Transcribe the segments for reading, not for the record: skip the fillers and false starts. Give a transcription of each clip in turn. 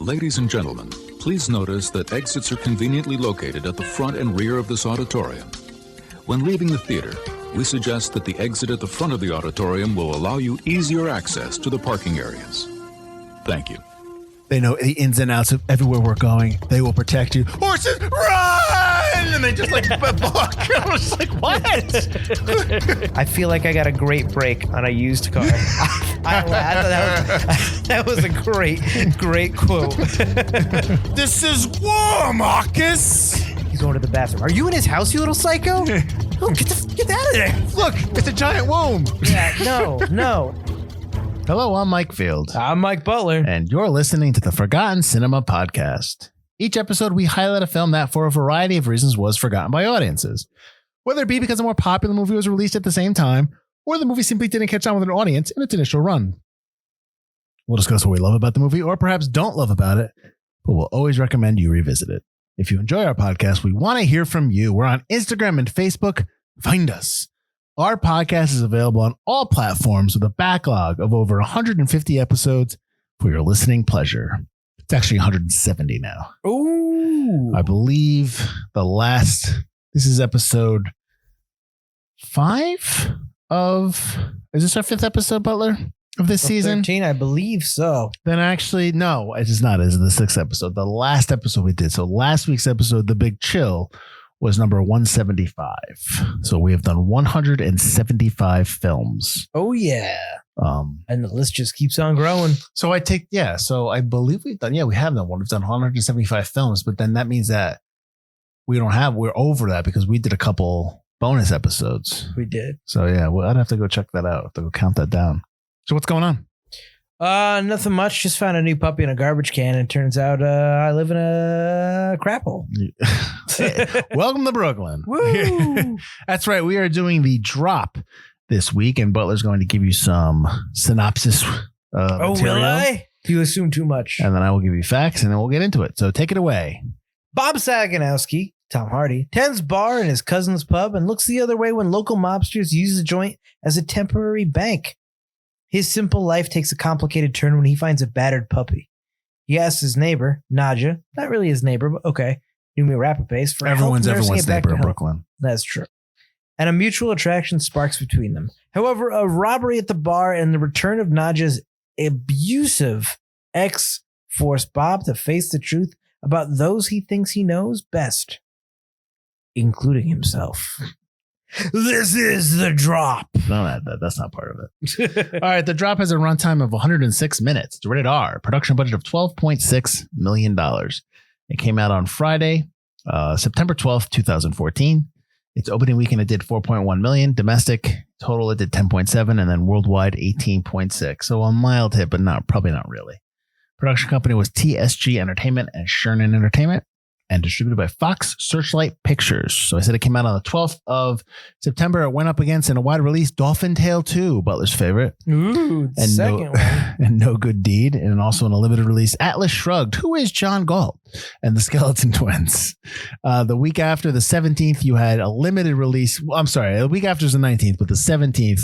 Ladies and gentlemen, please notice that exits are conveniently located at the front and rear of this auditorium. When leaving the theater, we suggest that the exit at the front of the auditorium will allow you easier access to the parking areas. Thank you. They know the ins and outs of everywhere we're going. They will protect you. Horses, run! And they just like buck. I was just like, what? I feel like I got a great break on a used car. I thought that was a great quote. This is war, Marcus. He's going to the bathroom. Are you in his house, you little psycho? Oh, get out of there. Look, it's a giant womb. Yeah, no. Hello, I'm Mike Field. I'm Mike Butler. And you're listening to the Forgotten Cinema Podcast. Each episode, we highlight a film that, for a variety of reasons, was forgotten by audiences. Whether it be because a more popular movie was released at the same time, or the movie simply didn't catch on with an audience in its initial run. We'll discuss what we love about the movie, or perhaps don't love about it, but we'll always recommend you revisit it. If you enjoy our podcast, we want to hear from you. We're on Instagram and Facebook. Find us. Our podcast is available on all platforms with a backlog of over 150 episodes for your listening pleasure. It's actually 170 now. Ooh. I believe this is episode 5 is this our 5th episode, Butler, of this season? 13, I believe so. Then actually, no, it is not. It's the 6th episode, the last episode we did. So last week's episode, The Big Chill, was number 175. So we have done 175 films. Oh, yeah. And the list just keeps on growing. So I believe we've done 175 films, but then that means that we're over that because we did a couple bonus episodes. We did. So yeah, I'd have to go check that out. To go count that down. So what's going on? Nothing much. Just found a new puppy in a garbage can, and it turns out I live in a crap hole. Welcome to Brooklyn. Woo! That's right. We are doing the drop this week, and Butler's going to give you some synopsis. Oh, material. will I? You assume too much. And then I will give you facts, and then we'll get into it. So take it away. Bob Saganowski, Tom Hardy, tends bar in his cousin's pub and looks the other way when local mobsters use the joint as a temporary bank. His simple life takes a complicated turn when he finds a battered puppy. He asks his neighbor, Nadja, not really his neighbor, but okay, Noomi Rapace, for everyone's help nursing it back neighbor to in health. Brooklyn. That's true. And a mutual attraction sparks between them. However, a robbery at the bar and the return of Nadja's abusive ex force Bob to face the truth about those he thinks he knows best, including himself. This is The Drop. No, that's not part of it. All right. The Drop has a runtime of 106 minutes. It's rated R. Production budget of $12.6 million. It came out on Friday, September 12th, 2014. Its opening weekend, it did 4.1 million. Domestic total, it did 10.7, and then worldwide 18.6. So a mild hit, but probably not really. Production company was TSG Entertainment and Sherman Entertainment, and distributed by Fox Searchlight Pictures. So I said it came out on the 12th of September. It went up against in a wide release, Dolphin Tale 2, Butler's favorite. Ooh, the second one. And No Good Deed. And also in a limited release, Atlas Shrugged, Who is John Galt? And the Skeleton Twins. The week after, the 17th, you had a limited release. I'm sorry, the week after is the 19th, but the 17th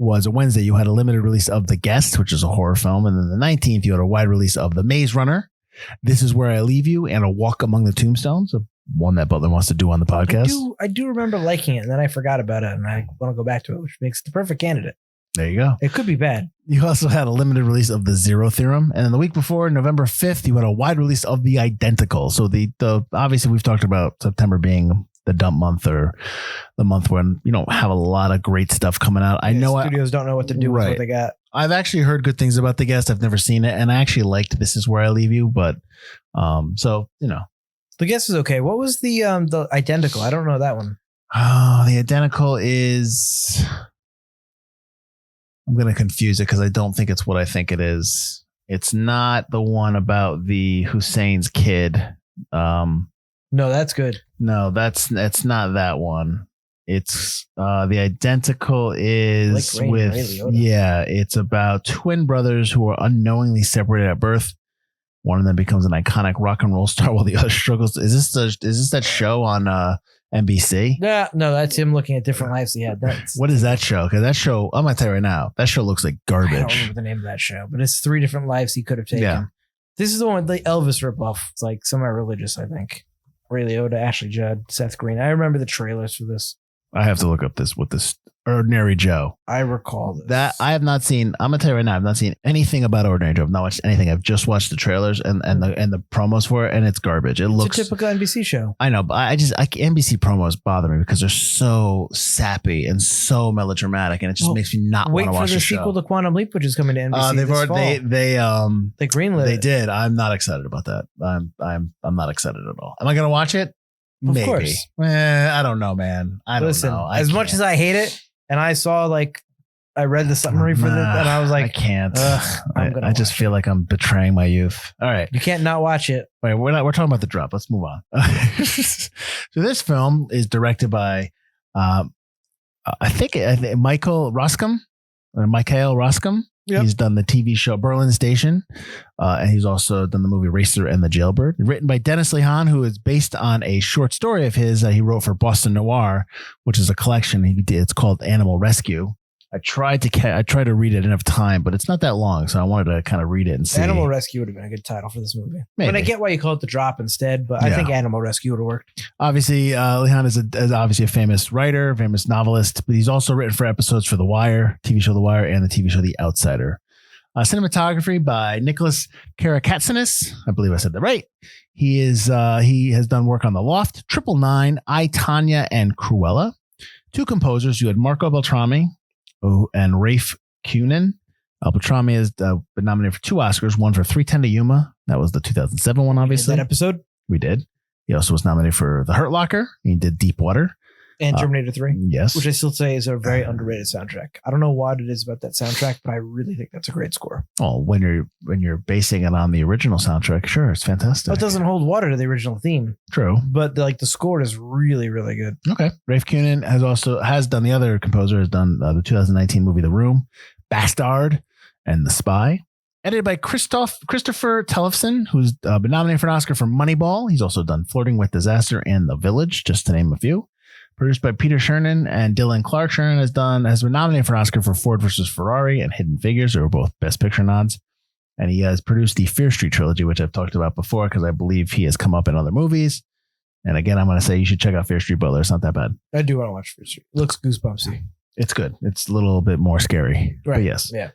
was a Wednesday. You had a limited release of The Guest, which is a horror film. And then the 19th, you had a wide release of The Maze Runner, This Is Where I Leave You, and A Walk Among the Tombstones, one that Butler wants to do on the podcast. I do remember liking it, and then I forgot about it, and I want to go back to it, which makes it the perfect candidate. There you go. It could be bad. You also had a limited release of The Zero Theorem, and then the week before, November 5th, you had a wide release of The Identical. So the obviously we've talked about September being the dump month, or the month when you don't have a lot of great stuff coming out. I know studios don't know what to do with what they got. I've actually heard good things about The Guest. I've never seen it, and I actually liked This Is Where I Leave You, but so you know, The Guest is okay. What was the Identical? I don't know that one. Oh, The Identical is. I'm going to confuse it because I don't think it's what I think it is. It's not the one about the Hussein's kid. No, that's good. No, it's not that one. It's The Identical is like with, it's about twin brothers who are unknowingly separated at birth. One of them becomes an iconic rock and roll star while the other struggles. Is this that show on NBC? Yeah, no, that's him looking at different lives he had. What is that show? Because that show, I'm going to tell you right now, that show looks like garbage. I don't remember the name of that show, but it's 3 different lives he could have taken. Yeah. This is the one with the Elvis ripoff. It's like semi-religious, I think. Ray Liotta, Ashley Judd, Seth Green. I remember the trailers for this. I have to look up this with this Ordinary Joe. I recall this. That I have not seen. I'm gonna tell you right now, I've not seen anything about Ordinary Joe. I've not watched anything. I've just watched the trailers and the promos for it, and it's garbage. It looks a typical NBC show. I know, but NBC promos bother me because they're so sappy and so melodramatic, and it just makes me not want to watch the show. Wait for the sequel to Quantum Leap, which is coming to NBC they've this already fall. They greenlit. They it. did. I'm not excited about that. I'm not excited at all. Am I gonna watch it? Of Maybe. course. I don't know, man. Listen, don't know. As much as I hate it, and I saw I read the summary for this, and I was like, I can't. I just feel like I'm betraying my youth. All right. You can't not watch it. Wait, we're talking about The Drop. Let's move on. So this film is directed by, I think Michael Roskam. Yep. He's done the TV show Berlin Station, and he's also done the movie Racer and the Jailbird. Written by Dennis Lehan, who is based on a short story of his that he wrote for Boston Noir, which is a collection he did. It's called Animal Rescue. I tried to read it. I didn't have time, but it's not that long, so I wanted to kind of read it and see. Animal Rescue would have been a good title for this movie. Maybe. But I get why you call it The Drop instead, but I think Animal Rescue would have worked. Obviously, Lehan is obviously a famous writer, famous novelist, but he's also written for episodes for The Wire, TV show The Wire, and the TV show The Outsider. Cinematography by Nicholas Karakatsanis. I believe I said that right. He has done work on The Loft, 999, I, Tanya, and Cruella. Two composers. You had Marco Beltrami and Rafe Cunin. Beltrami has been nominated for 2 Oscars, one for 3:10 to Yuma. That was the 2007 one, obviously. That episode? We did. He also was nominated for The Hurt Locker. He did Deep Water. And Terminator 3. Yes. Which I still say is a very underrated soundtrack. I don't know what it is about that soundtrack, but I really think that's a great score. Oh, when you're basing it on the original soundtrack, sure, it's fantastic. Well, it doesn't hold water to the original theme. True. But the score is really, really good. Okay. Rafe Cunin has done the other composer, has done the 2019 movie The Room, Bastard, and The Spy. Edited by Christopher Tellefson, who's been nominated for an Oscar for Moneyball. He's also done Flirting with Disaster and The Village, just to name a few. Produced by Peter Chernin and Dylan Clark. Chernin has been nominated for an Oscar for Ford vs. Ferrari and Hidden Figures. They were both Best Picture nods. And he has produced the Fear Street trilogy, which I've talked about before because I believe he has come up in other movies. And again, I'm going to say you should check out Fear Street Butler. It's not that bad. I do want to watch Fear Street. It looks goosebumpsy. It's good. It's a little bit more scary. Right. But yes. Yeah.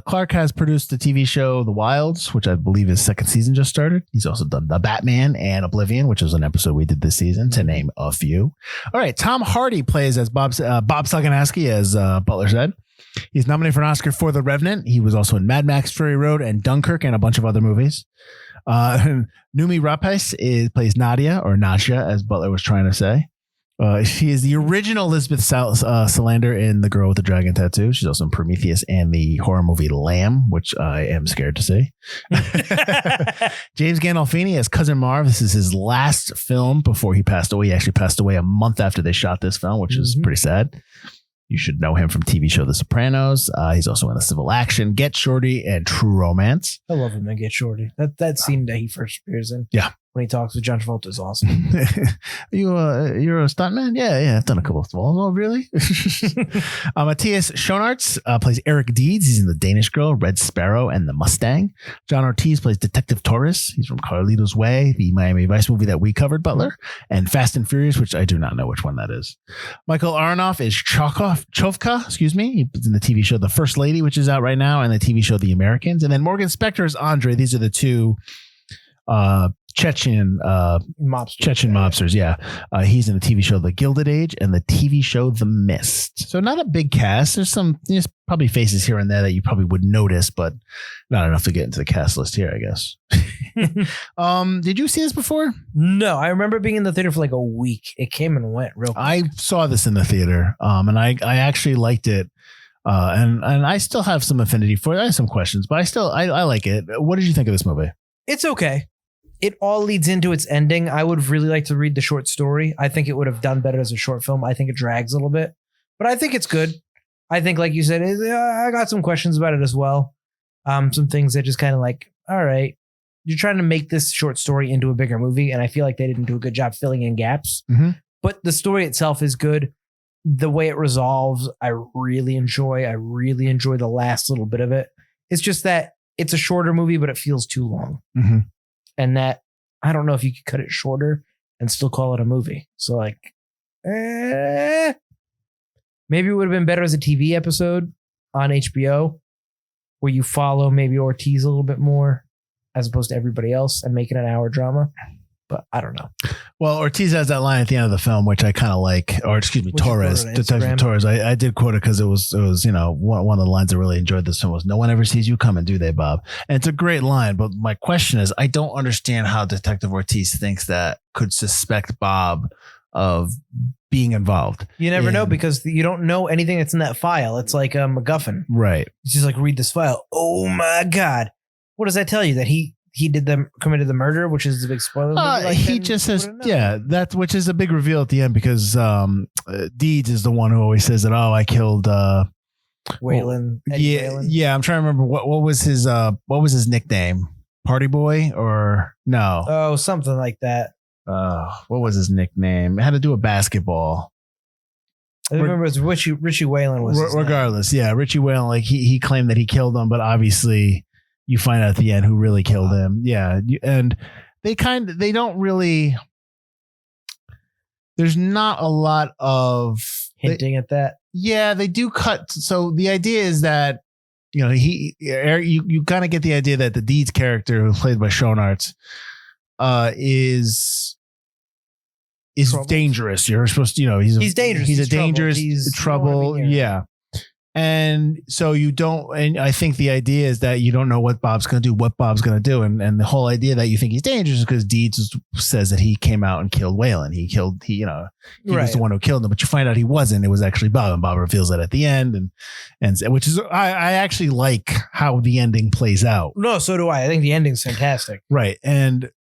Clark has produced the TV show The Wilds, which I believe his second season just started. He's also done The Batman and Oblivion, which was an episode we did this season, to name a few. All right. Tom Hardy plays as Bob Saganowski, as Butler said. He's nominated for an Oscar for The Revenant. He was also in Mad Max Fury Road and Dunkirk and a bunch of other movies. Noomi Rapace plays Nadia, or Nadja, as Butler was trying to say. She is the original Elizabeth Salander in The Girl with the Dragon Tattoo. She's also in Prometheus and the horror movie Lamb, which I am scared to see. James Gandolfini as Cousin Marv. This is his last film before he passed away. He actually passed away a month after they shot this film, which is pretty sad. You should know him from TV show The Sopranos. He's also in The Civil Action, Get Shorty, and True Romance. I love him in Get Shorty. That scene that he first appears in. Yeah. When he talks with John Travolta is awesome. You're a stuntman? Yeah. I've done a couple of films. Oh, really? Matthias Schoenaerts plays Eric Deeds. He's in The Danish Girl, Red Sparrow, and The Mustang. John Ortiz plays Detective Torres. He's from Carlito's Way, the Miami Vice movie that we covered, Butler, and Fast and Furious, which I do not know which one that is. Michael Aronoff is Chovka. Excuse me. He's in the TV show The First Lady, which is out right now, and the TV show The Americans. And then Morgan Spector is Andre. These are the two Chechen mobsters. Yeah. He's in the TV show The Gilded Age and the TV show The Mist. So not a big cast. There's probably faces here and there that you probably would notice, but not enough to get into the cast list here, I guess. Did you see this before? No, I remember being in the theater for like a week. It came and went real quick. I saw this in the theater, and I actually liked it. And I still have some affinity for it. I have some questions, but I like it. What did you think of this movie? It's okay. It all leads into its ending. I would really like to read the short story. I think it would have done better as a short film. I think it drags a little bit, but I think it's good. I think, like you said, I got some questions about it as well. Some things that just kind of like, all right, you're trying to make this short story into a bigger movie, and I feel like they didn't do a good job filling in gaps. Mm-hmm. But the story itself is good. The way it resolves, I really enjoy. I really enjoy the last little bit of it. It's just that it's a shorter movie, but it feels too long. Mm-hmm. And that, I don't know if you could cut it shorter and still call it a movie. So like, maybe it would have been better as a TV episode on HBO where you follow maybe Ortiz a little bit more as opposed to everybody else and make it an hour drama. But I don't know. Well, Ortiz has that line at the end of the film, which I kind of like, or excuse me, Torres, Detective Torres. I did quote it because it was, you know, one of the lines I really enjoyed this film was, "No one ever sees you coming, do they, Bob?" And it's a great line. But my question is, I don't understand how Detective Ortiz thinks that could suspect Bob of being involved. You never know because you don't know anything that's in that file. It's like a MacGuffin. Right. It's just like, read this file. Oh my God. What does that tell you? That he committed the murder, which is a big spoiler. Like he just says, yeah, which is a big reveal at the end because Deeds is the one who always says that, oh, I killed Waylon. Waylon. Yeah. I'm trying to remember what was his nickname? Party Boy or no? Oh, something like that. What was his nickname? It had to do with basketball. I remember it was Richie Waylon was regardless. Yeah. Richie Waylon, like he claimed that he killed him, but obviously you find out at the end who really killed him. Yeah. And they don't really, there's not a lot of hinting at that. Yeah, they do cut. So the idea is that, you know, you kind of get the idea that the Deeds character who played by Schoenartz is dangerous. You're supposed to, you know, he's dangerous. He's a dangerous trouble. Yeah. And so you don't, and I think the idea is that you don't know what Bob's going to do, And the whole idea that you think he's dangerous is because Deeds says that he came out and killed Waylon. He was the one who killed him, but you find out he wasn't. It was actually Bob, and Bob reveals that at the end. And which is, I actually like how the ending plays out. No, so do I. I think the ending's fantastic. Right.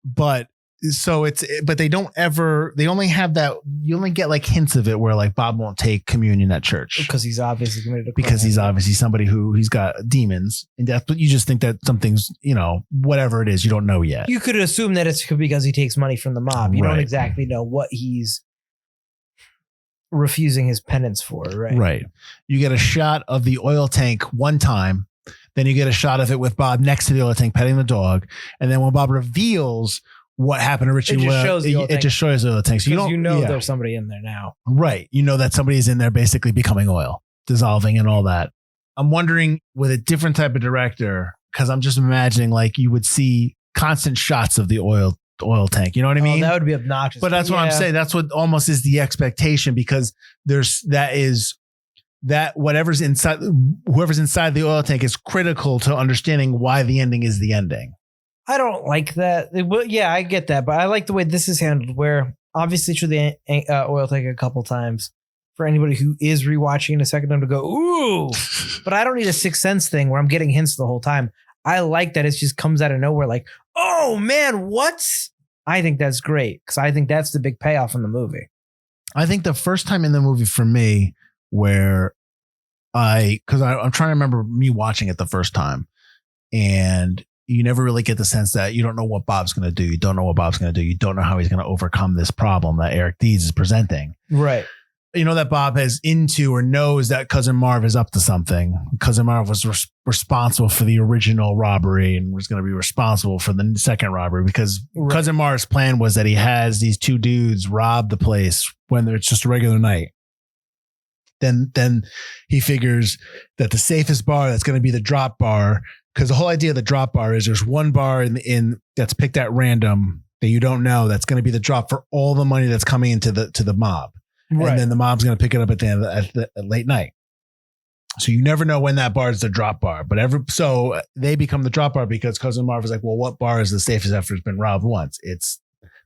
But they only have that, you only get like hints of it where like Bob won't take communion at church because he's obviously committed a crime. Because he's obviously somebody he's got demons and death, but you just think that something's, you know, whatever it is, you don't know yet. You could assume that it's because he takes money from the mob. You don't exactly know what he's refusing his penance for, right? Right. You get a shot of the oil tank one time, then you get a shot of it with Bob next to the oil tank petting the dog, and then when Bob reveals what happened to Richie, it just shows the oil tank. So there's somebody in there now. Right. You know that somebody's in there basically becoming oil, dissolving and all that. I'm wondering with a different type of director, because I'm just imagining like you would see constant shots of the oil tank. You know what I mean? That would be obnoxious. But that's what I'm saying. That's what almost is the expectation because whoever's inside the oil tank is critical to understanding why the ending is the ending. I don't like that. Well, yeah, I get that, but I like the way this is handled where obviously through the oil tank a couple times for anybody who is rewatching in a second time to go, ooh, but I don't need a Sixth Sense thing where I'm getting hints the whole time. I like that it just comes out of nowhere like, oh man, what? I think that's great because I think that's the big payoff in the movie. I think the first time in the movie for me where I'm trying to remember me watching it the first time and you never really get the sense that you don't know what Bob's going to do. You don't know what Bob's going to do. You don't know how he's going to overcome this problem that Eric Deeds is presenting. Right. You know that Bob has into or knows that Cousin Marv is up to something. Cousin Marv was responsible for the original robbery and was going to be responsible for the second robbery because Cousin Marv's plan was that he has these two dudes rob the place when it's just a regular night. Then he figures that the safest bar that's going to be the drop bar. Because the whole idea of the drop bar is there's one bar in that's picked at random that you don't know that's going to be the drop for all the money that's coming into the mob, and then the mob's going to pick it up at the end at late night. So you never know when that bar is the drop bar, but so they become the drop bar because Cousin Marv is like, well, what bar is the safest after it's been robbed once? It's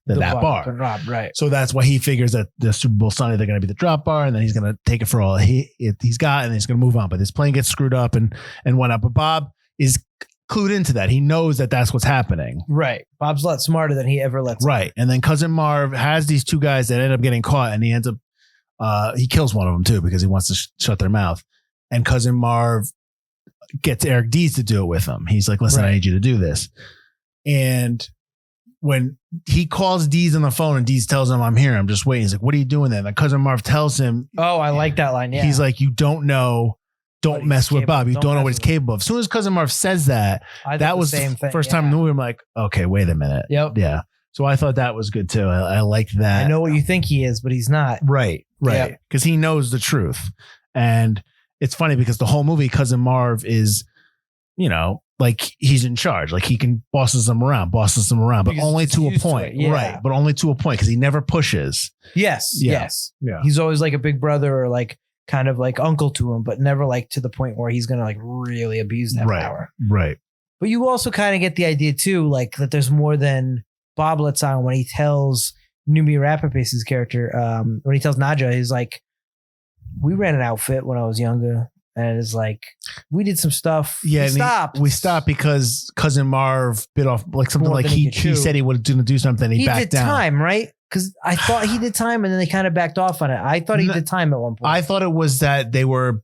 that bar. Robbed, right. So that's why he figures that the Super Bowl Sunday they're going to be the drop bar, and then he's going to take it for all he's got, and then he's going to move on. But his plane gets screwed up and whatnot. But Bob is clued into that. He knows that that's what's happening. Right. Bob's a lot smarter than he ever lets. Right. And then Cousin Marv has these two guys that end up getting caught and he ends up, he kills one of them too because he wants to shut their mouth. And Cousin Marv gets Eric Deeds to do it with him. He's like, listen, I need you to do this. And when he calls Deeds on the phone and Deeds tells him, I'm here, I'm just waiting. He's like, what are you doing then? And Cousin Marv tells him. Oh, I like that line. Yeah. He's like, you don't know don't mess with Bob. You don't know what he's capable of. As soon as Cousin Marv says that, that was the first time in the movie I'm like, okay, wait a minute. Yep. Yeah. So I thought that was good too. I liked that. I know what you think he is, but he's not. Right. Because he knows the truth. And it's funny because the whole movie, Cousin Marv is, like he's in charge. Like he can bosses them around, but only to a point. Right. But only to a point because he never pushes. Yes. Yeah. He's always like a big brother or like kind of like uncle to him, but never like to the point where he's going to like really abuse that power. Right. But you also kind of get the idea too, like that there's more than Bob lets on when he tells Noomi Rapace's character, when he tells Nadja, he's like, we ran an outfit when I was younger. And it's like, we did some stuff. Yeah. We stopped because Cousin Marv bit off like something like he said he was going to do something. He backed down. Time, right? Because I thought he did time and then they kind of backed off on it. I thought he did time at one point. I thought it was that they're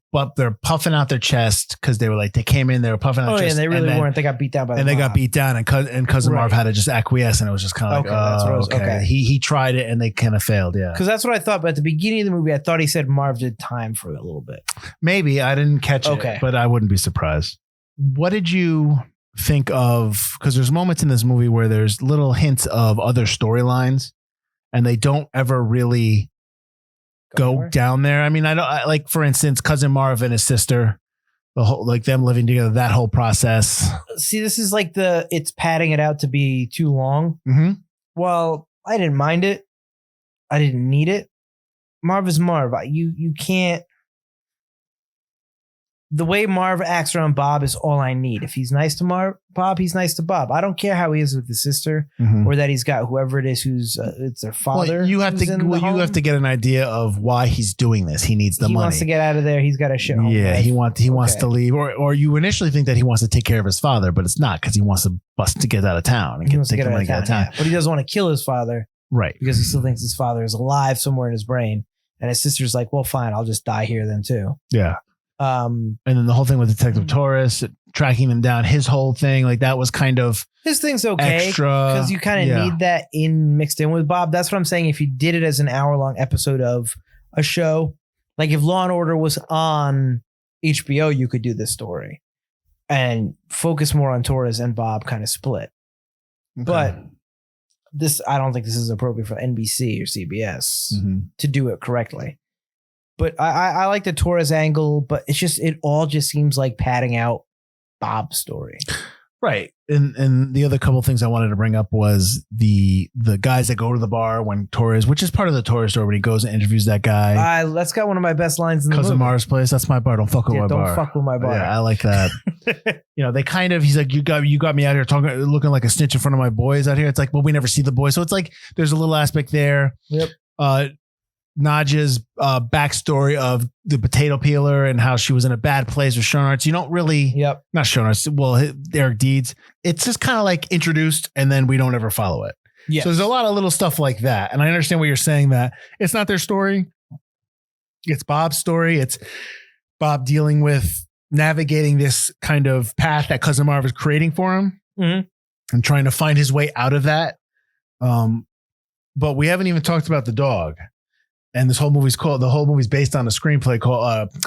puffing out their chest because they were like, they came in, they were puffing out their chest. And they really weren't. They got beat down by the mob. They got beat down and Cousin Marv had to just acquiesce and it was just kind of like, okay. He tried it and they kind of failed. Yeah. Because that's what I thought. But at the beginning of the movie, I thought he said Marv did time for a little bit. Maybe. I didn't catch it, but I wouldn't be surprised. What did you think of, because there's moments in this movie where there's little hints of other storylines and they don't ever really go down there. I mean, like, for instance, Cousin Marv and his sister, the whole, like them living together, that whole process. See, this is like it's padding it out to be too long. Mm-hmm. Well, I didn't mind it. I didn't need it. Marv is Marv. You can't. The way Marv acts around Bob is all I need. If he's nice to Bob, he's nice to Bob. I don't care how he is with his sister or that he's got whoever it is who's it's their father. Well, you have to get an idea of why he's doing this. He needs the money. He wants to get out of there. He's got a shit home. Yeah, he wants to leave, or you initially think that he wants to take care of his father, but it's not because he wants to get out of town and get out of town. But he doesn't want to kill his father, right? Because he still thinks his father is alive somewhere in his brain, and his sister's like, "Well, fine, I'll just die here then too." Yeah. And then the whole thing with Detective Torres tracking them down, his whole thing, like that was kind of his thing's okay because you kind of need that mixed in with Bob. That's what I'm saying. If you did it as an hour-long episode of a show, like if Law and Order was on HBO, you could do this story and focus more on Torres and Bob kind of split. Okay. But I don't think this is appropriate for NBC or CBS to do it correctly. But I like the Torres angle, but it all just seems like padding out Bob's story. Right. And the other couple of things I wanted to bring up was the guys that go to the bar when Torres, which is part of the Torres story, when he goes and interviews that guy. That's got one of my best lines in the movie. Cousin Marv's place. That's my bar. Don't fuck with my bar. Don't fuck with my bar. Yeah, I like that. They kind of, he's like, you got me out here looking like a snitch in front of my boys out here. It's like, well, we never see the boys. So it's like, there's a little aspect there. Yep. Nadja's backstory of the potato peeler and how she was in a bad place with Sean Arts. You don't really, not Sean Arts, well, Eric Deeds. It's just kind of like introduced and then we don't ever follow it. Yes. So there's a lot of little stuff like that. And I understand what you're saying, that it's not their story. It's Bob's story. It's Bob dealing with navigating this kind of path that Cousin Marv is creating for him and trying to find his way out of that. But we haven't even talked about the dog. And the whole movie's based on a screenplay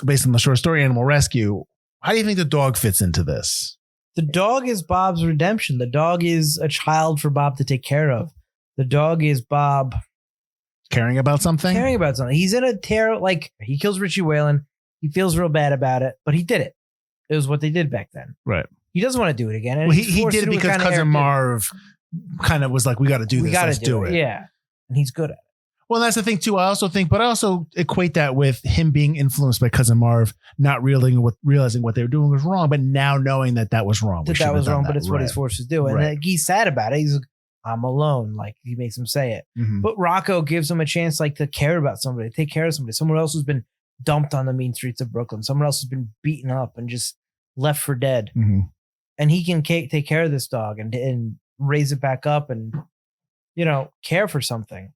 based on the short story Animal Rescue. How do you think the dog fits into this? The dog is Bob's redemption. The dog is a child for Bob to take care of. The dog is Bob caring about something. He's in a terror. Like, he kills Richie Whalen. He feels real bad about it, but he did it. It was what they did back then. Right. He doesn't want to do it again. And well, he did it because Cousin Marv kind of was like, we got to do this. Let's do it. Yeah. And he's good at it. Well, that's the thing too. I also equate that with him being influenced by Cousin Marv, not realizing what they were doing was wrong, but now knowing that was wrong. That was wrong, but it's what he's forced to do. And like, he's sad about it. He's like, I'm alone. Like, he makes him say it. But Rocco gives him a chance, like, to care about somebody, take care of somebody. Someone else who's been dumped on the mean streets of Brooklyn. Someone else who's been beaten up and just left for dead. And he can take care of this dog and raise it back up and, care for something.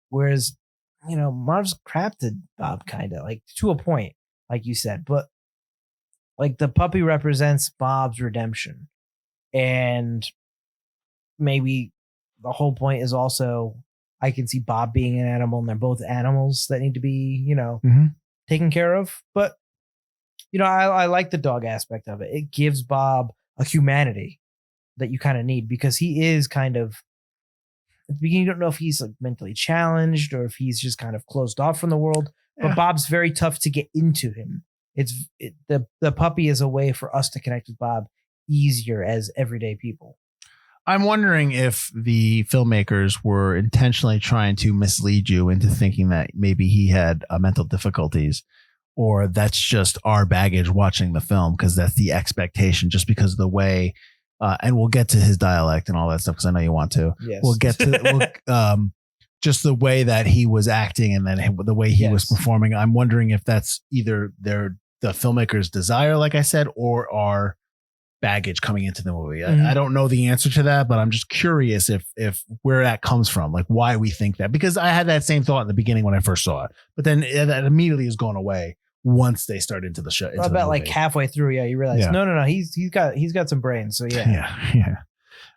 Whereas, Marv's crafted Bob kind of, like, to a point, like you said, but like the puppy represents Bob's redemption. And maybe the whole point is also, I can see Bob being an animal and they're both animals that need to be, taken care of. But, I like the dog aspect of it. It gives Bob a humanity that you kind of need, because he is kind of, at the beginning, you don't know if he's like mentally challenged or if he's just kind of closed off from the world. But Bob's very tough to get into him. The puppy is a way for us to connect with Bob easier as everyday people. I'm wondering if the filmmakers were intentionally trying to mislead you into thinking that maybe he had mental difficulties, or that's just our baggage watching the film, because that's the expectation, just because of the way, and we'll get to his dialect and all that stuff, because I know you want to. Yes. We'll get to just the way that he was acting and then the way he was performing. I'm wondering if that's either the filmmaker's desire, like I said, or our baggage coming into the movie. I don't know the answer to that, but I'm just curious if where that comes from, like why we think that, because I had that same thought in the beginning when I first saw it, but then that immediately has gone away once they start into the show. About like halfway through, you realize no, he's got some brains. So yeah.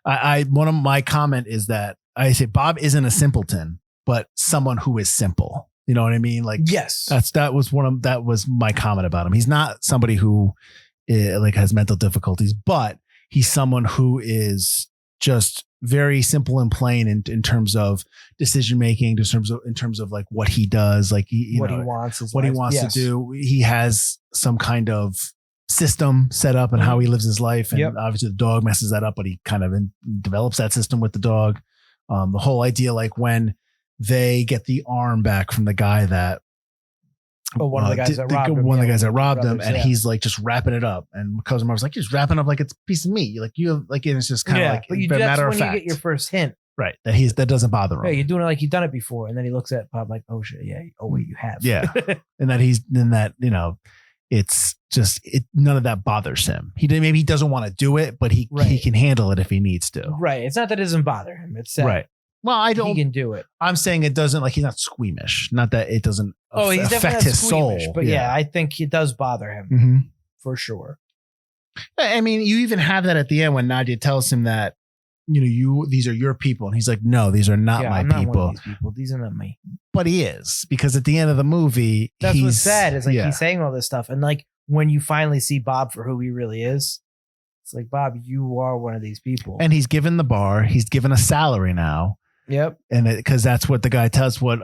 I one of my comment is that I say Bob isn't a simpleton, but someone who is simple. You know what I mean? Like, yes, that was my comment about him. He's not somebody who like has mental difficulties, but he's someone who is just very simple and plain in terms of decision making, in terms of like what he does, like he wants to do. He has some kind of system set up and how he lives his life, and obviously the dog messes that up, but he kind of develops that system with the dog. The whole idea, like when they get the arm back from the guy that one of the guys that robbed him, and he's like just wrapping it up, and cousin Marv's like, just wrapping up like it's a piece of meat, like you have, like, and it's just kind of like, but matter that's of when fact, you get your first hint, right? That doesn't bother him. Yeah, you're doing it like you've done it before, and then he looks at Bob like, oh shit, yeah, oh wait, you have, and it's just none of that bothers him. Maybe he doesn't want to do it, but he can handle it if he needs to. Right. It's not that it doesn't bother him. It's that right. Well, he can do it. I'm saying it doesn't, like, he's not squeamish. Not that it doesn't he's affect his soul. But I think it does bother him for sure. I mean, you even have that at the end when Nadia tells him that, these are your people. And he's like, no, these are not my people. One of these people. These are not me. But he is, because at the end of the movie, that's what's sad is like he's saying all this stuff. And like when you finally see Bob for who he really is, it's like, Bob, you are one of these people. And he's given the bar. He's given a salary now. Yep. And because that's what the guy tells, what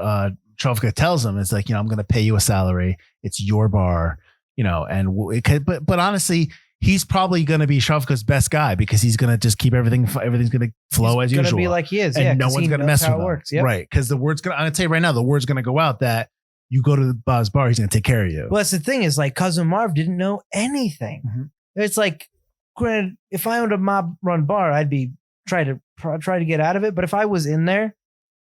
Trovka tells him. It's like, I'm going to pay you a salary. It's your bar, but honestly, he's probably going to be Trovka's best guy, because he's going to just keep everything's going to flow as usual. It's going to be like he is. And no one's going to mess with him. Works. Yep. Right. Because I'm going to tell you right now, the word's going to go out that you go to Bob's bar, he's going to take care of you. Well, that's the thing, is like cousin Marv didn't know anything. It's like, granted, if I owned a mob run bar, I'd be try to get out of it. But if I was in there,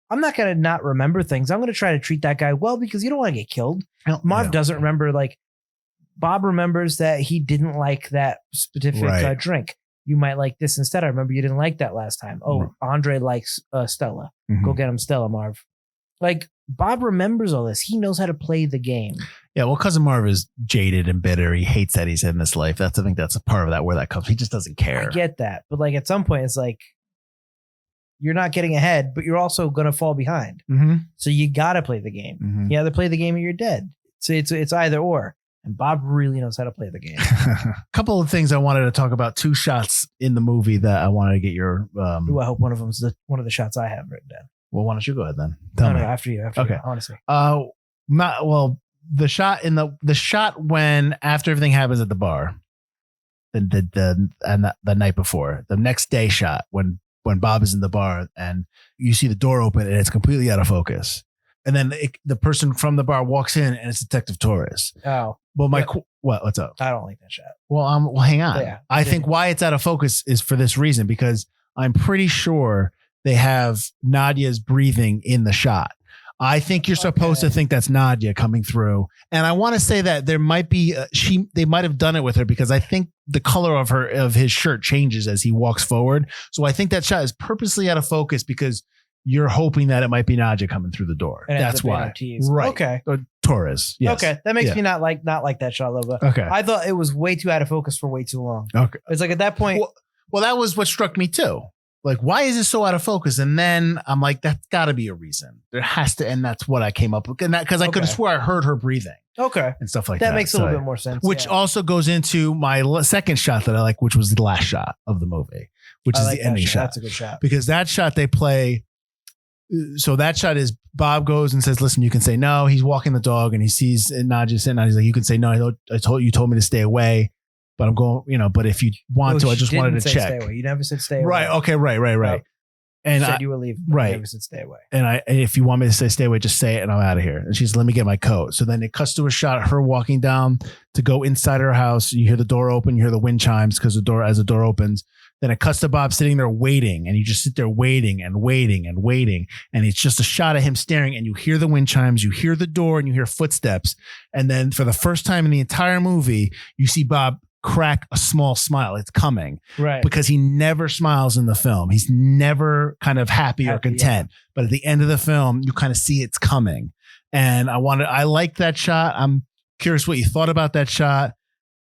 I'm not going to not remember things. I'm going to try to treat that guy well, because you don't want to get killed. Marv doesn't remember, like, Bob remembers that he didn't like that specific drink. You might like this instead. I remember you didn't like that last time. Oh, Andre likes Stella. Go get him Stella, Marv. Like, Bob remembers all this. He knows how to play the game. Yeah, well, cousin Marv is jaded and bitter. He hates that he's in this life. I think that's a part of that, where that comes. He just doesn't care. I get that. But like at some point, it's like, you're not getting ahead, but you're also going to fall behind. So you got to play the game. You either play the game or you're dead. So it's either or. And Bob really knows how to play the game. A couple of things I wanted to talk about. 2 shots in the movie that I wanted to get your... Ooh, I hope one of them is one of the shots I have written down. Well, why don't you go ahead then? Tell me. After you. Okay. Honestly. The shot in the shot when after everything happens at the bar, the night before, the next day shot when Bob is in the bar and you see the door open and it's completely out of focus, and then the person from the bar walks in and it's Detective Torres. Oh, well, what's up? I don't like that shot. Well, hang on. Yeah, I think why it's out of focus is for this reason, because I'm pretty sure they have Nadia's breathing in the shot. I think you're supposed to think that's Nadia coming through. And I want to say that there might be, they might have done it with her, because I think the color of his shirt changes as he walks forward. So I think that shot is purposely out of focus, because you're hoping that it might be Nadia coming through the door. And that's why. Right. Okay. Torres. Yes. Okay. That makes me not like that shot a little bit. Okay. I thought it was way too out of focus for way too long. Okay. It's like at that point. Well, that was what struck me too. like, why is this so out of focus? And then I'm like, that's got to be a reason. There has to, and that's what I came up with. And that because I could have swore I heard her breathing. Okay. And stuff like that. That makes a little bit more sense. Which also goes into my second shot that I like, which was the last shot of the movie, which is the ending shot. That's a good shot. Because that shot they play. So that shot is Bob goes and says, listen, you can say no. He's walking the dog and he sees Nadja sitting down. He's like, you can say no. You told me to stay away, but I'm going, but if you want to, I just wanted to check. Stay away. You never said stay away. Right. Okay. Right. No. And you said you were leaving. Right. You never said stay away. And if you want me to say stay away, just say it and I'm out of here. And she's, let me get my coat. So then it cuts to a shot of her walking down to go inside her house. You hear the door open, you hear the wind chimes because as the door opens. Then it cuts to Bob sitting there waiting, and you just sit there waiting and waiting and waiting. And it's just a shot of him staring, and you hear the wind chimes, you hear the door, and you hear footsteps. And then for the first time in the entire movie, you see Bob crack a small smile. It's coming. Right. Because he never smiles in the film. He's never kind of happy or content. Yeah. But at the end of the film, you kind of see it's coming. And I like that shot. I'm curious what you thought about that shot.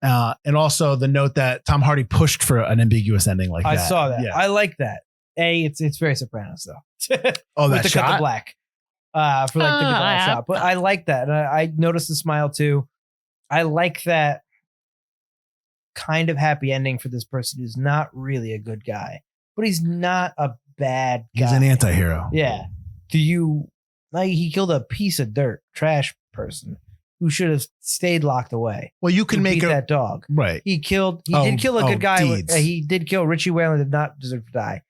And also the note that Tom Hardy pushed for an ambiguous ending like that. I saw that. Yeah. I like that. It's very Sopranos though. Oh, that with the shot? Cut to black. For like the glass shot. But I like that. And I noticed the smile too. I like that kind of happy ending for this person who's not really a good guy, but he's not a bad guy. He's an anti-hero. Yeah. He killed a piece of dirt, trash person who should have stayed locked away. Well, you can make that dog. Right. He did kill a good guy. He did kill Richie Whalen, did not deserve to die.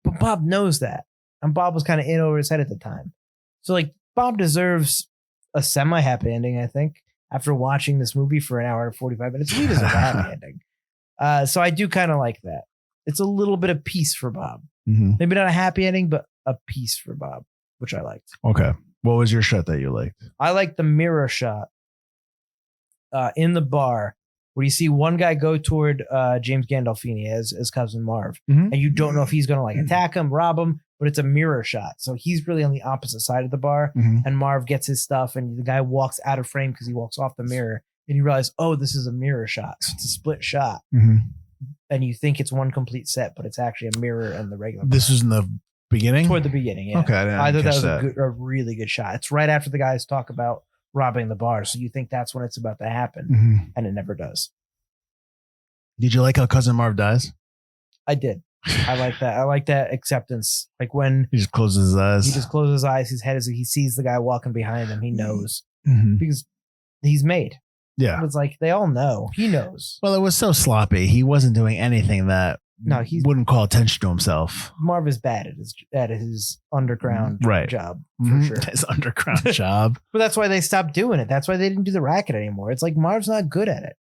But Bob knows that. And Bob was kind of in over his head at the time. So like Bob deserves a semi-happy ending, I think. After watching this movie for an hour and 45 minutes, he deserves a happy ending. So I do kind of like that. It's a little bit of peace for Bob. Mm-hmm. Maybe not a happy ending, but a peace for Bob, which I liked. Okay. What was your shot that you liked? I like the mirror shot in the bar where you see one guy go toward James Gandolfini as cousin Marv. Mm-hmm. And you don't know if he's going to like attack him, rob him, but it's a mirror shot. So he's really on the opposite side of the bar. Mm-hmm. And Marv gets his stuff and the guy walks out of frame because he walks off the mirror. And you realize, oh, this is a mirror shot. So it's a split shot. Mm-hmm. And you think it's one complete set, but it's actually a mirror and the regular. This was in the beginning? Toward the beginning, yeah. Okay. I thought that was a really good shot. It's right after the guys talk about robbing the bar. So you think that's when it's about to happen. Mm-hmm. And it never does. Did you like how Cousin Marv dies? I did. I like that. I like that acceptance. Like when he just closes his eyes. He just closes his eyes. His head is, he sees the guy walking behind him. He knows because he's made. Yeah. It's like they all know. He knows. Well, it was so sloppy. He wasn't doing anything that he wouldn't call attention to himself. Marv is bad at his underground job for sure. His underground job. But that's why they stopped doing it. That's why they didn't do the racket anymore. It's like Marv's not good at it.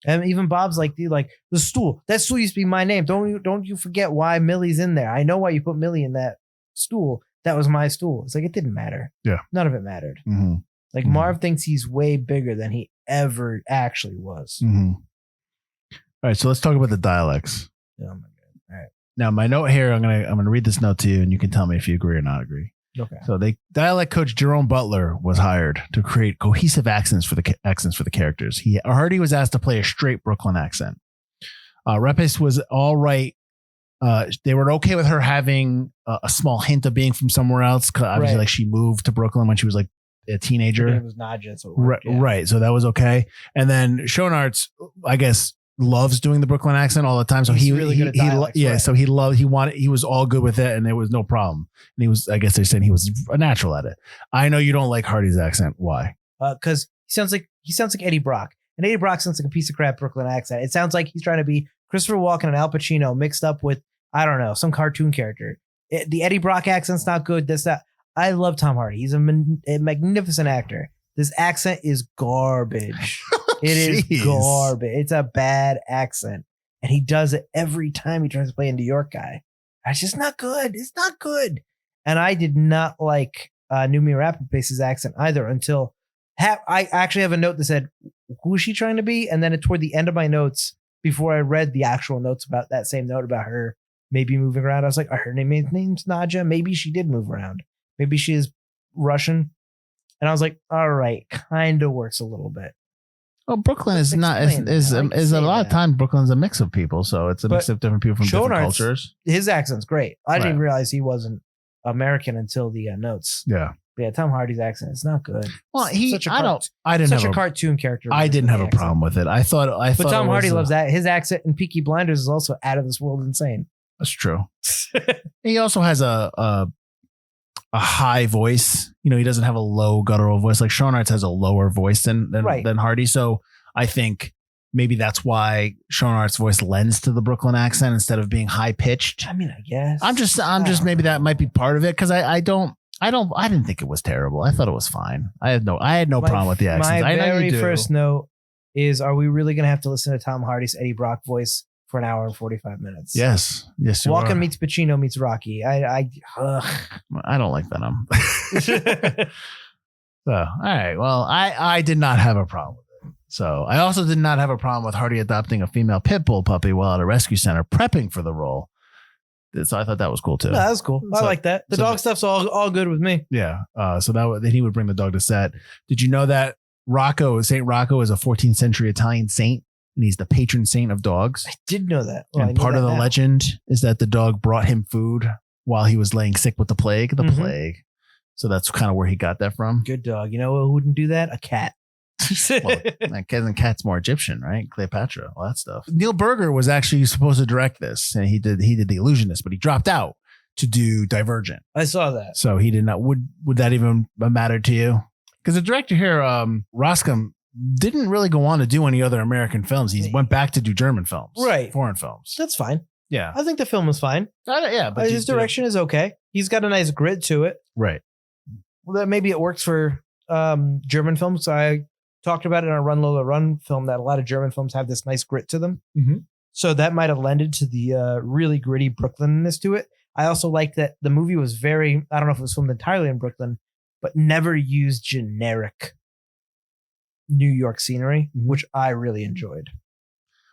And even Bob's like, dude, like the stool. That stool used to be my name. Don't you forget why Millie's in there. I know why you put Millie in that stool. That was my stool. It's like it didn't matter. Yeah. None of it mattered. Mm-hmm. Like Marv thinks he's way bigger than he ever actually was. Mm-hmm. All right, so let's talk about the dialects. Oh my god! All right. Now my note here, I'm gonna read this note to you, and you can tell me if you agree or not agree. Okay. So dialect coach Jerome Butler was hired to create cohesive accents for the characters. Hardy was asked to play a straight Brooklyn accent. Rapace was all right. They were okay with her having a small hint of being from somewhere else. Cause obviously, like she moved to Brooklyn when she was like a teenager. It was Nadja, so right. So that was okay. And then Schoenartz, I guess, loves doing the Brooklyn accent all the time. So he's really good at dialects, So he was all good with it, and there was no problem. And I guess they're saying he was a natural at it. I know you don't like Hardy's accent. Why? Because he sounds like Eddie Brock, and Eddie Brock sounds like a piece of crap Brooklyn accent. It sounds like he's trying to be Christopher Walken and Al Pacino mixed up with, I don't know, some cartoon character. The Eddie Brock accent's not good. I love Tom Hardy. He's a magnificent actor. This accent is garbage. It is garbage. It's a bad accent. And he does it every time he tries to play a New York guy. It's just not good. It's not good. And I did not like Noomi Rapace's accent either until I actually have a note that said, who is she trying to be? And then toward the end of my notes, before I read the actual notes about that same note about her maybe moving around, I was like, her name's Nadja. Maybe she did move around. Maybe she is Russian. And I was like, all right, kind of works a little bit. Well, Brooklyn is not explain is that. I is a say lot of that. time. Brooklyn's a mix of people, so it's a mix But of different people from Sean different Art's- cultures. His accent's great. I didn't Right. realize he wasn't American until the notes. Yeah. Yeah, Tom Hardy's accent is not good. Well, Such a I didn't Such have a cartoon character. I didn't have a accent. problem with it. I thought But Tom it Hardy was, loves that. His accent in Peaky Blinders is also out of this world insane. That's true. He also has a high voice. You know, he doesn't have a low guttural voice. Like Sean Arts has a lower voice than Right. Hardy. So I think maybe that's why Sean Arts' voice lends to the Brooklyn accent instead of being high pitched. I mean, I guess. I'm just maybe that might be part of it because I didn't think it was terrible. I thought it was fine. I had no problem with the accents. My I know very you do. first note is: are we really going to have to listen to Tom Hardy's Eddie Brock voice for an hour and 45 minutes? Yes. You Walken are. meets Pacino meets Rocky. I don't like Venom. So, all right. Well, I did not have a problem with it. So I also did not have a problem with Hardy adopting a female pit bull puppy while at a rescue center prepping for the role. So I thought that was cool too. No, that was cool. I So- like that. The so dog the- stuff's all good with me. Yeah. So then he would bring the dog to set. Did you know that Saint Rocco is a 14th century Italian saint, and he's the patron saint of dogs? I did know that. Well, I And know part of that the now. legend is that the dog brought him food while he was laying sick with the plague. Mhm. Plague. So that's kind of where he got that from. Good dog. You know who wouldn't do that? A cat. Well, and cat's more Egyptian, right? Cleopatra, all that stuff. Neil Berger was actually supposed to direct this, and he did The Illusionist, but he dropped out to do Divergent. I saw that. So he did not. Would that even matter to you? Because the director here, Roscom, didn't really go on to do any other American films. He went back to do German films, Right. Foreign films. That's fine. Yeah, I think the film was fine. yeah. But His direction is okay. He's got a nice grit to it. right? Well, that maybe it works for German films. I talked about it in our Run Lola Run film that a lot of German films have this nice grit to them. Mhm. So that might have lended to the really gritty Brooklynness to it. I also like that the movie was very, I don't know if it was filmed entirely in Brooklyn, but never used generic New York scenery, which I really enjoyed.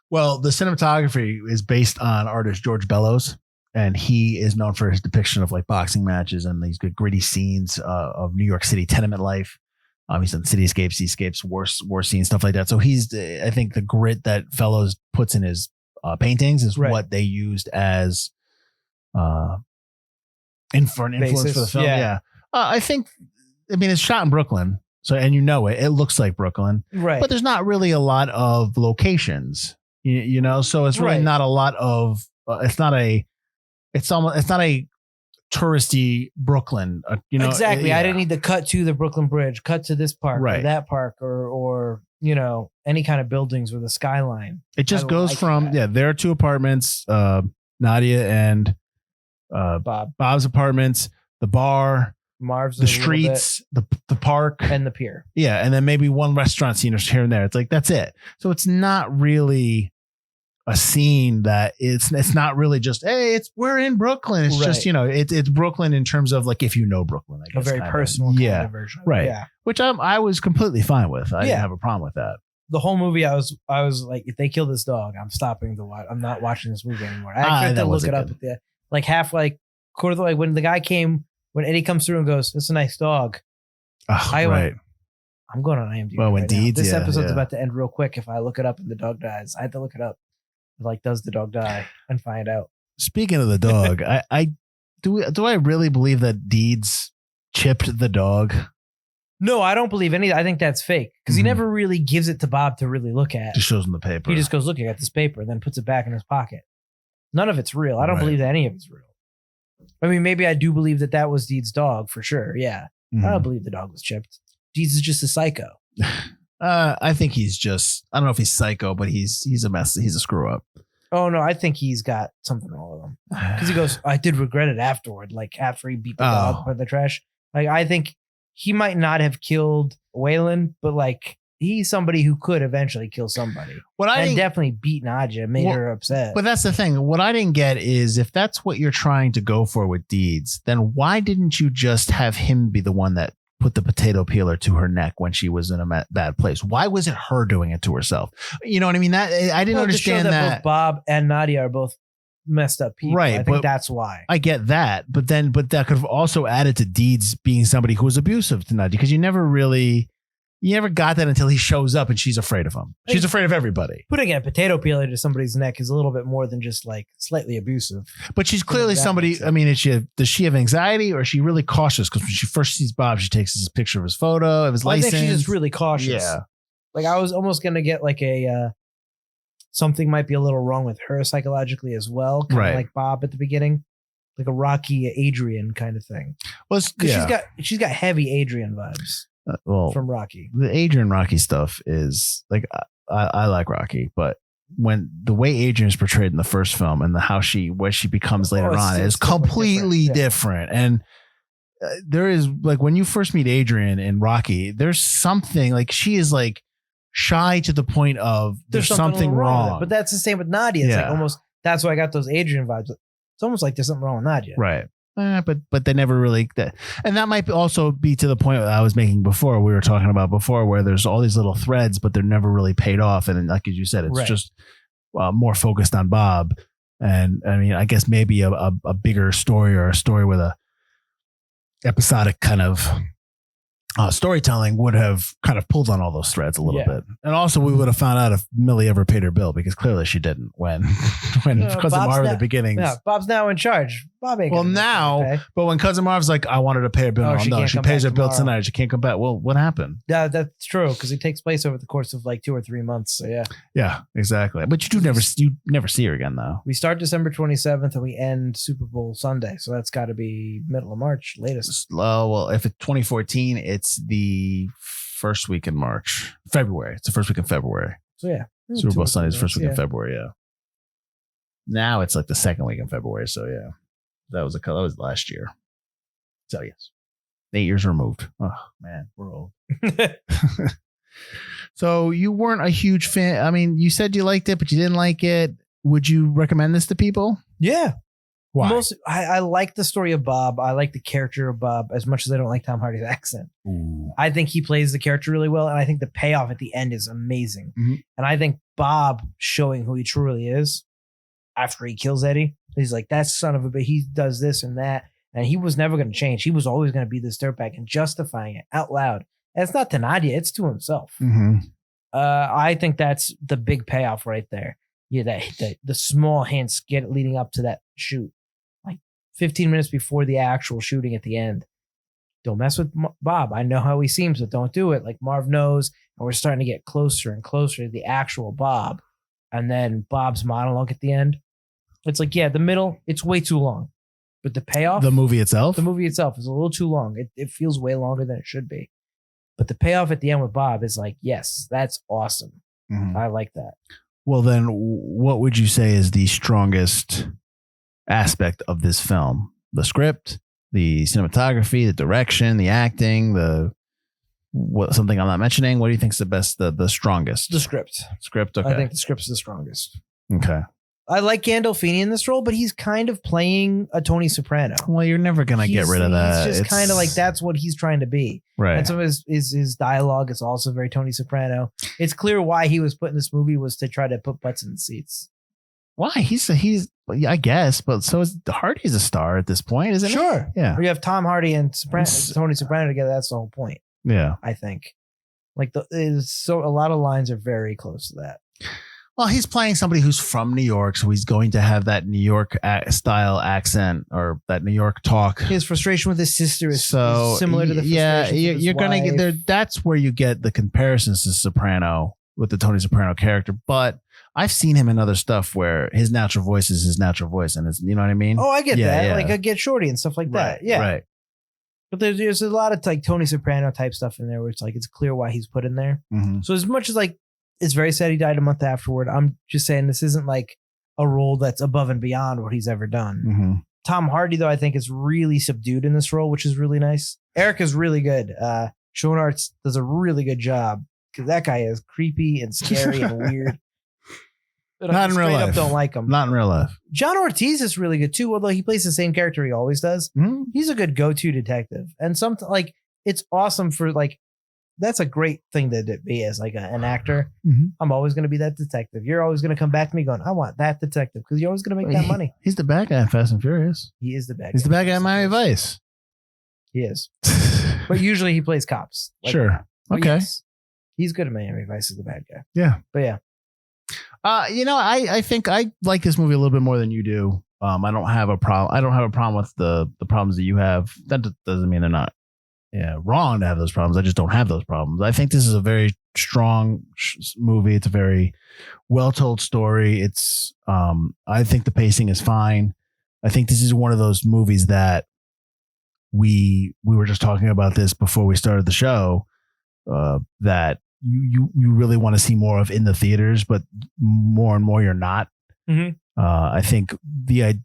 Well, the cinematography is based on artist George Bellows, and he is known for his depiction of like boxing matches and these good gritty scenes of New York City tenement life. He's done cityscapes, seascapes, war scenes, stuff like that. So I think the grit that Fellows puts in his paintings is Right. what they used as for an influence Basis, for the film. yeah. Yeah, I mean, it's shot in Brooklyn, so and it looks like Brooklyn, Right. but there's not really a lot of locations, you know. So it's really Right. not a lot of. It's not a touristy Brooklyn. You know exactly. yeah. I didn't need to cut to the Brooklyn Bridge, cut to this park or Right. that park or any kind of buildings with a skyline. It just I goes like from that. there are two apartments, Nadia and Bob's apartments, the bar, Marv's the streets, the park, and the pier. yeah, and then maybe one restaurant scene here and there. It's like that's it. So it's not really a scene that it's not really just we're in Brooklyn. It's just Right. it's Brooklyn in terms of like if you know Brooklyn, I A guess, very kinda. personal yeah, kind of version. right. Yeah. Which I was completely fine with. I Yeah. didn't have a problem with that. The whole movie, I was like, if they kill this dog, I'm stopping the watch. I'm not watching this movie anymore. I actually had that to look wasn't it up good. at the quarter of the way when the guy came, when Eddie comes through and goes, "It's a nice dog." Oh, I right. went, I'm going on IMDb. Well, when right now. Deeds, this yeah, episode's yeah. about to end real quick. If I look it up and the dog dies, I had to look it up. Like, does the dog die and find out? Speaking of the dog, do I really believe that Deeds chipped the dog? No, I don't believe any. I think that's fake because he Mhm. never really gives it to Bob to really look at. Just shows him the paper. He just goes, "Look, I got this paper," and then puts it back in his pocket. None of it's real. I don't Right. believe that any of it's real. I mean, maybe I do believe that was Deed's dog for sure. Yeah. I don't believe the dog was chipped. Deeds is just a psycho. I think he's just. I don't know if he's psycho, but he's a mess. He's a screw up. Oh, no, I think he's got something wrong with him. Because he goes, I did regret it afterward, like after he beat the dog by the trash. Like, I think he might not have killed Waylon, but like he's somebody who could eventually kill somebody. And definitely beat Nadja, made her upset. But that's the thing. What I didn't get is if that's what you're trying to go for with Deeds, then why didn't you just have him be the one that put the potato peeler to her neck when she was in a bad place? Why was it her doing it to herself? You know what I mean? That I didn't understand to show that. both Bob and Nadia are both messed up people. Right, I think but that's why. I get that, but that could have also added to Deeds being somebody who was abusive to Nadia because you never really You never got that until he shows up and she's afraid of him. She's afraid of everybody. Putting a potato peeler to somebody's neck is a little bit more than just like slightly abusive. But she's clearly somebody. I mean, does she have anxiety or is she really cautious? Because when she first sees Bob, she takes his picture of his photo, of his license. I think she's just really cautious. Yeah. Like I was almost going to get like something might be a little wrong with her psychologically as well. Kind of like Bob at the beginning. Like a Rocky Adrian kind of thing. Well, she's got heavy Adrian vibes. From Rocky. The Adrian Rocky stuff is like I like Rocky, but when the way Adrian is portrayed in the first film and what she becomes later on is completely different. And there is like when you first meet Adrian in Rocky, there's something like she is like shy to the point of there's something wrong. But that's the same with Nadia. It's like almost that's why I got those Adrian vibes. It's almost like there's something wrong with Nadia. Right. But they never really and that might also be to the point that I was making before we were talking about before where there's all these little threads but they're never really paid off and like as you said it's just more focused on Bob and I mean I guess maybe a bigger story or a story with a episodic kind of storytelling would have kind of pulled on all those threads a little bit. And also we would have found out if Millie ever paid her bill because clearly she didn't when Cousin Marv at the beginning. Yeah, Bob's now in charge. Bob ain't but when Cousin Marv's like, I wanted to pay her bill. She pays her bill tonight. She can't come back. Well, what happened? Yeah, that's true because it takes place over the course of like 2 or 3 months. So yeah. Yeah, exactly. But you never see her again though. We start December 27th and we end Super Bowl Sunday. So that's got to be middle of March latest. Well, if it's 2014, it's the first week in February. It's the first week in February. So yeah. Super Bowl Sunday is the first week in February. Yeah. Now it's like the second week in February. So yeah. That was last year. So yes, 8 years removed. Oh man, we're old. So you weren't a huge fan. I mean, you said you liked it, but you didn't like it. Would you recommend this to people? Yeah. Why? I like the story of Bob. I like the character of Bob as much as I don't like Tom Hardy's accent. Ooh. I think he plays the character really well, and I think the payoff at the end is amazing. Mm-hmm. And I think Bob showing who he truly is after he kills Eddie. He's like, that son of a bitch, he does this and that. And he was never going to change. He was always going to be this dirtbag and justifying it out loud. And it's not to Nadia, it's to himself. Mm-hmm. I think that's the big payoff right there. Yeah, the small hints leading up to that shoot. Like 15 minutes before the actual shooting at the end. Don't mess with Bob. I know how he seems, but don't do it. Like Marv knows. And we're starting to get closer and closer to the actual Bob. And then Bob's monologue at the end. It's like, yeah, the middle, it's way too long. But the payoff. The movie itself is a little too long. It feels way longer than it should be. But the payoff at the end with Bob is like, yes, that's awesome. Mm-hmm. I like that. Well, then what would you say is the strongest aspect of this film? The script, the cinematography, the direction, the acting, something I'm not mentioning. What do you think is the best, the strongest? The script. Okay. I think the script's the strongest. Okay. I like Gandolfini in this role, but he's kind of playing a Tony Soprano. Well, you're never going to get rid of that. He's just kind of like, that's what he's trying to be. Right. And some of his dialogue is also very Tony Soprano. It's clear why he was put in this movie was to try to put butts in the seats. Why? He's I guess, but so is Hardy's a star at this point, isn't it? Sure. Yeah. Or you have Tom Hardy and Tony Soprano together. That's the whole point. Yeah. I think. Like a lot of lines are very close to that. Well, he's playing somebody who's from New York, so he's going to have that New York style accent or that New York talk. His frustration with his sister is similar to the frustration with his you're going to wife. get there. That's where you get the comparisons to Soprano with the Tony Soprano character. But I've seen him in other stuff where his natural voice is his natural voice, and it's, you know what I mean? Oh, I get that. Yeah. Like I get Shorty and stuff like that. Yeah, right. But there's a lot of like Tony Soprano type stuff in there where it's like it's clear why he's put in there. Mm-hmm. So as much as like it's very sad he died a month afterward, I'm just saying this isn't like a role that's above and beyond what he's ever done. Mm-hmm. Tom Hardy, though, I think is really subdued in this role, which is really nice. Erica's really good. Sean Arts does a really good job because that guy is creepy and scary and weird. Not in real life. Don't like him. Not in real life. John Ortiz is really good too, although he plays the same character he always does. Mm-hmm. He's a good go-to detective, and something like it's awesome for like. That's a great thing to be as like an actor. Mm-hmm. I'm always going to be that detective. You're always going to come back to me going, I want that detective because you're always going to make that money. He's the bad guy in Fast and Furious. He is the bad guy. He's the bad guy in Miami Vice. He is. But usually he plays cops. Like, sure. Okay. Yes. He's good at Miami Vice as the bad guy. Yeah. But yeah. I think I like this movie a little bit more than you do. I don't have a problem. I don't have a problem with the problems that you have. That doesn't mean they're not wrong to have those problems. I just don't have those problems. I think this is a very strong movie. It's a very well told story. It's I think the pacing is fine. I think this is one of those movies that we were just talking about this before we started the show, that you really want to see more of in the theaters, but more and more you're not. Mm-hmm. I think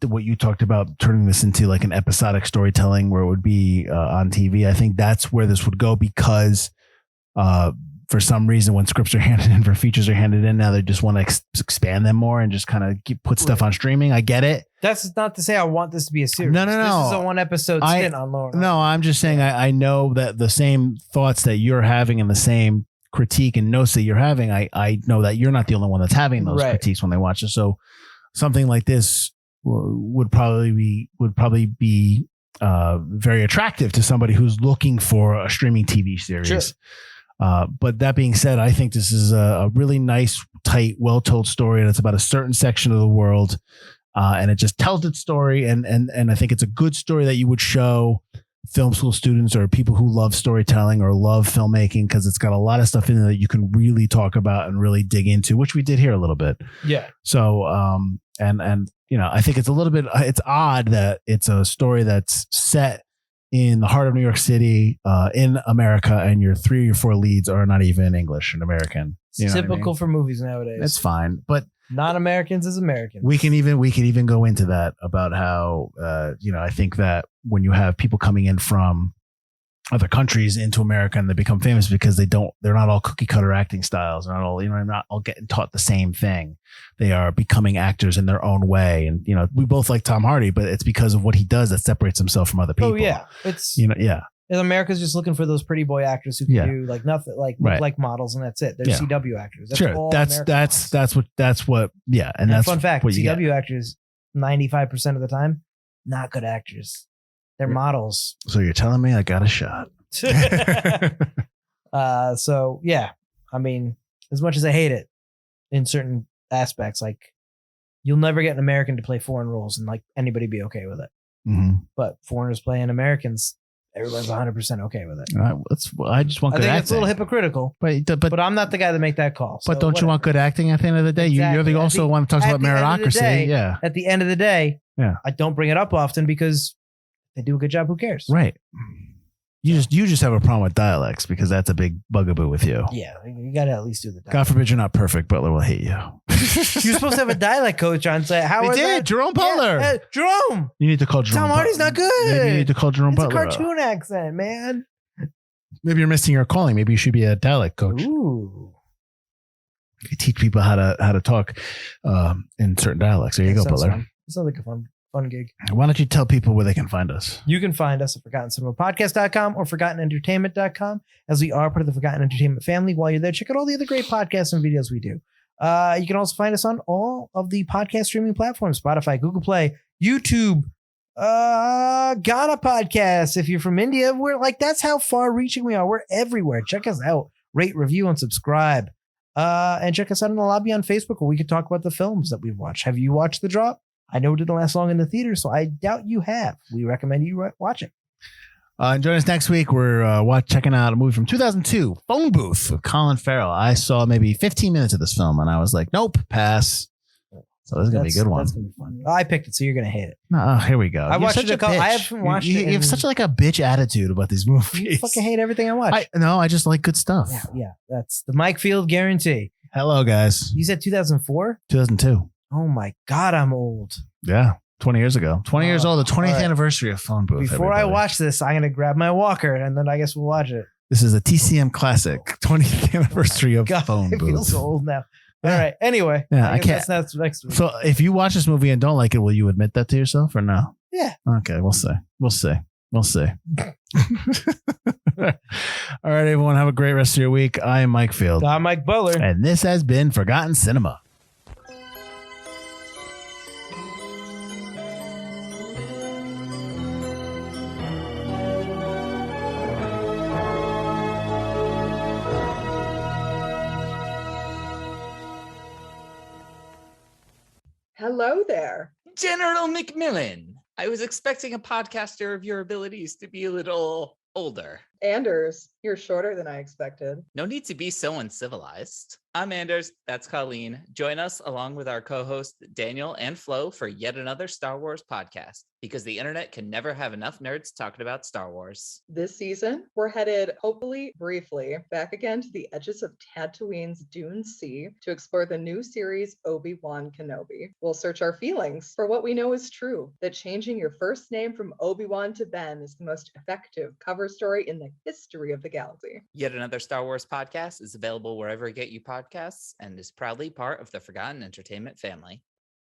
what you talked about, turning this into like an episodic storytelling where it would be on TV, I think that's where this would go, because for some reason when scripts are handed in, for features are handed in, now they just want to expand them more and just kind of put stuff on streaming. I get it. That's not to say I want this to be a series. No. This is a one episode stint on Law. No, I'm just saying I know that the same thoughts that you're having and the same critique and notes that you're having, I know that you're not the only one that's having those critiques when they watch it. So something like this would probably be very attractive to somebody who's looking for a streaming TV series. Sure. But that being said, I think this is a really nice, tight, well-told story, and it's about a certain section of the world, and it just tells its story. And I think it's a good story that you would show film school students or people who love storytelling or love filmmaking, because it's got a lot of stuff in there that you can really talk about and really dig into, which we did here a little bit. Yeah. So, and I think it's a little bit, it's odd that it's a story that's set in the heart of New York City, in America, and your 3 or your 4 leads are not even English and American. You know typical for movies nowadays. It's fine, but non-Americans as Americans. We can even go into that about how I think that when you have people coming in from other countries into America and they become famous because they're not all cookie cutter acting styles. They're not all, not all getting taught the same thing. They are becoming actors in their own way. And, we both like Tom Hardy, but it's because of what he does that separates himself from other people. Oh yeah. It's, yeah. And America's just looking for those pretty boy actors who can do like nothing, like models, and that's it. They're CW actors. That's sure. That's what. Yeah. And that's fun fact. CW actors, 95% of the time, not good actors. They're models. So you're telling me I got a shot. So yeah, I mean, as much as I hate it in certain aspects, like you'll never get an American to play foreign roles and like anybody be okay with it. Mm-hmm. But foreigners playing Americans, everyone's 100% okay with it. I just want good acting. It's a little hypocritical, but I'm not the guy to make that call. But don't you want good acting at the end of the day? Exactly. You're the also one that talks about meritocracy. Yeah. At the end of the day, I don't bring it up often because they do a good job. Who cares? Right. You just have a problem with dialects because that's a big bugaboo with you. Yeah, you got to at least do the dialect. God forbid you're not perfect. Butler will hate you. You're supposed to have a dialect coach on set. How is that? Jerome Butler. Yeah, Jerome. You need to call Jerome. Tom Hardy's not good. Maybe you need to call Jerome Butler. It's a cartoon accent, man. Maybe you're missing your calling. Maybe you should be a dialect coach. Ooh. You teach people how to talk in certain dialects. There you go, Butler. Fun. It sounds like a fun gig. Why don't you tell people where they can find us? You can find us at ForgottenCinemaPodcast.com or ForgottenEntertainment.com, as we are part of the Forgotten Entertainment family. While you're there, check out all the other great podcasts and videos we do. You can also find us on all of the podcast streaming platforms: Spotify, Google Play, YouTube, Ghana Podcasts. If you're from India, we're like, that's how far reaching we are. We're everywhere. Check us out. Rate, review, and subscribe. And check us out in the lobby on Facebook, where we can talk about the films that we've watched. Have you watched The Drop? I know it didn't last long in the theater, so I doubt you have. We recommend you watch it. And join us next week. We're checking out a movie from 2002, Phone Booth with Colin Farrell. I saw maybe 15 minutes of this film, and I was like, nope, pass. So this is going to be a good one. That's going to be fun. I picked it, so you're going to hate it. Oh, here we go. I watched it. I haven't watched it. You have such like a bitch attitude about these movies. You fucking hate everything I watch. I just like good stuff. Yeah. That's the Mike Field guarantee. Hello, guys. You said 2004? 2002. Oh, my God, I'm old. Yeah. 20 years ago. 20 years old, the 20th anniversry of Phone Booth. Before I watch this, I'm going to grab my walker, and then I guess we'll watch it. This is a TCM classic, 20th anniversry of Phone Booth. It feels so old now. All right. Anyway. Yeah, I can't. That's next week. So if you watch this movie and don't like it, will you admit that to yourself or no? Yeah. Okay. We'll see. All right, everyone. Have a great rest of your week. I am Mike Field. I'm Mike Butler. And this has been Forgotten Cinema. Hello there. General McMillan. I was expecting a podcaster of your abilities to be a little older. Anders, you're shorter than I expected. No need to be so uncivilized. I'm Anders, that's Colleen. Join us along with our co-hosts Daniel and Flo for yet another Star Wars podcast, because the internet can never have enough nerds talking about Star Wars. This season, we're headed, hopefully briefly, back again to the edges of Tatooine's Dune Sea to explore the new series Obi-Wan Kenobi. We'll search our feelings for what we know is true, that changing your first name from Obi-Wan to Ben is the most effective cover story in the history of the galaxy. Yet another Star Wars podcast is available wherever you get your podcasts and is proudly part of the Forgotten Entertainment family.